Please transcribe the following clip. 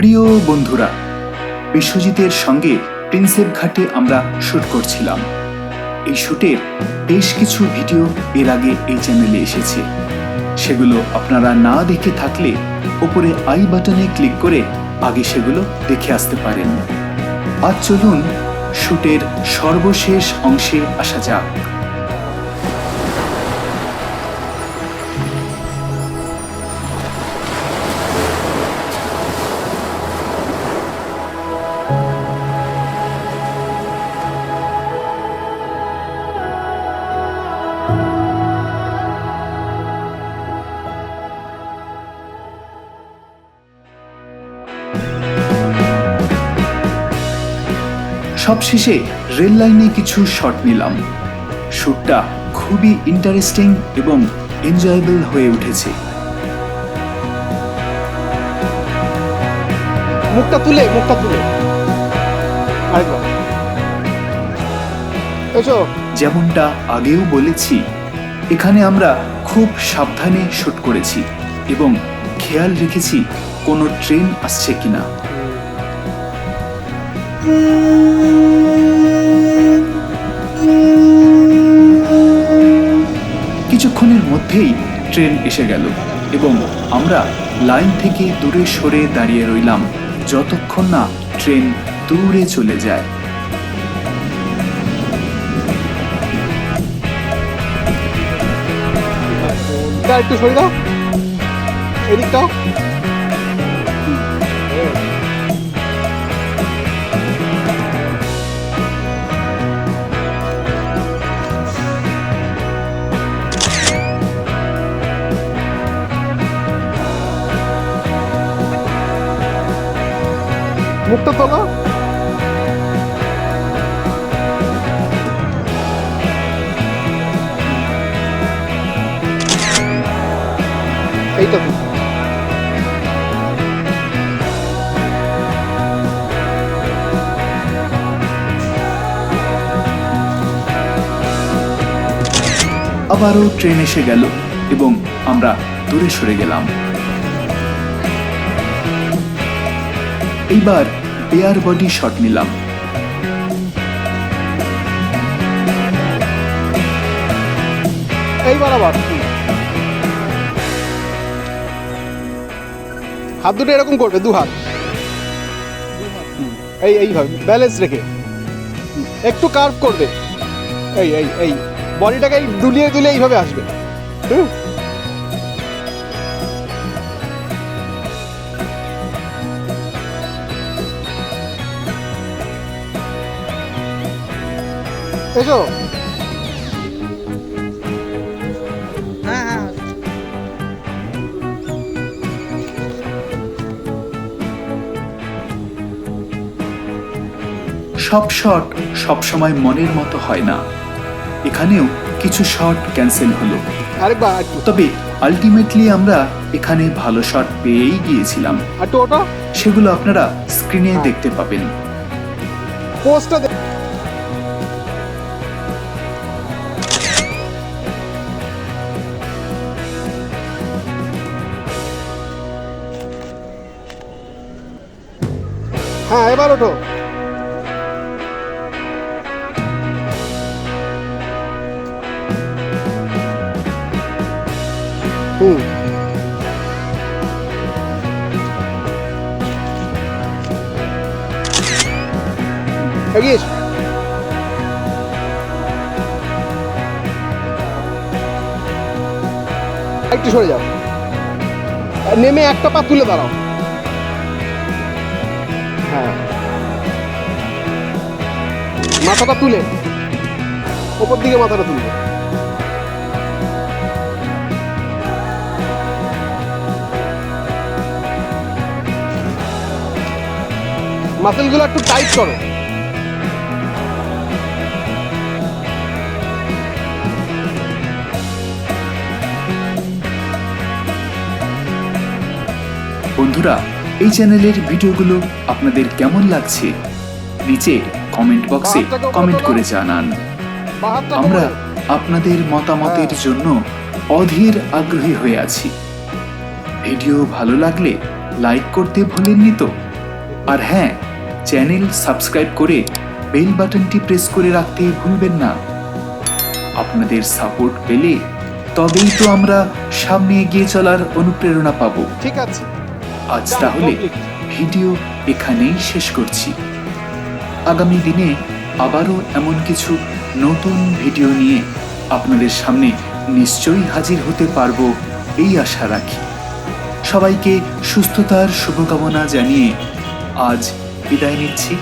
প্রিয় বন্ধুরা, বিশ্বজিতের সঙ্গে প্রিন্সেপ ঘাটে আমরা শুট করছিলাম। এই শুটের বেশ কিছু ভিডিও এর আগে এই চ্যানেলে এসেছে। সেগুলো আপনারা না দেখে থাকলে উপরে আই বাটনে ক্লিক করে আগে সেগুলো দেখে আসতে পারেন। আজ চলুন শুটের সর্বশেষ অংশে আসা যাক। সবশেষে রেল লাইনে কিছু শট নিলাম। শুটটা খুবই ইন্টারেস্টিং এবং এনজয়েবল হয়ে উঠেছে। মুখটা তুলে আরেকবার এসো। যেমনটা আগেও বলেছি, এখানে আমরা খুব সাবধানে শুট করেছি এবং খেয়াল রেখেছি কোনো ট্রেন আসছে কিনা। কিছুক্ষণের মধ্যেই ট্রেন এসে গেল এবং আমরা লাইন থেকে দূরে সরে দাঁড়িয়ে রইলাম যতক্ষণ না ট্রেন দূরে চলে যায়। একটু সরে দাও, এদিকটাও। মুখটা তোলো। এইটা তো আবারও ট্রেন এসে গেল এবং আমরা দূরে সরে গেলাম। এইবার বেয়ার বডি শট নিলাম। এইবার আবার হাত দুটো এরকম করবে, দু হাত এইভাবে ব্যালেন্স রেখে একটু কার্ভ করবে। এই বডিটাকে দুলিয়ে এইভাবে আসবে। এসো। সব শট সবসময় মনের মতো হয় না। এখানেও কিছু শট ক্যান্সেল হলো, আরেকবার তবে আলটিমেটলি আমরা এখানে ভালো শট পেয়েই গিয়েছিলাম। একটু ওটা সেগুলো আপনারা স্ক্রিনে দেখতে পাবেন। পোস্টটা হ্যাঁ, এবার ওঠো। এগিয়ে এসো। একটু সরে যাও, নেমে একটা পা তুলে দাঁড়াও। হ্যাঁ, মাথাটা তুলে ওপর দিকে মাথাটা তুলবে। মাসেলগুলো একটু টাইট করো। বন্ধুরা, এই চ্যানেলের ভিডিওগুলো আপনাদের কেমন লাগছে নিচে কমেন্ট বক্সে কমেন্ট করে জানান। আমরা আপনাদের মতামতের জন্য অধীর আগ্রহী হয়ে আছি। ভিডিও ভালো লাগলে লাইক করতে ভুলেননি তো? আর হ্যাঁ, চ্যানেল সাবস্ক্রাইব করে বেল বাটনটি প্রেস করে রাখতে ভুলবেন না। আপনাদের সাপোর্ট পেলে তবেই তো আমরা সামনে এগিয়ে চলার অনুপ্রেরণা পাবো। ঠিক আছে, আজ তাহলে ভিডিও এখানেই শেষ করছি। আগামী দিনে আবারও এমন কিছু নতুন ভিডিও নিয়ে আপনাদের সামনে নিশ্চয়ই হাজির হতে পারবো এই আশা রাখি। সবাইকে সুস্থতার শুভকামনা জানিয়ে আজ বিদায় নিচ্ছি।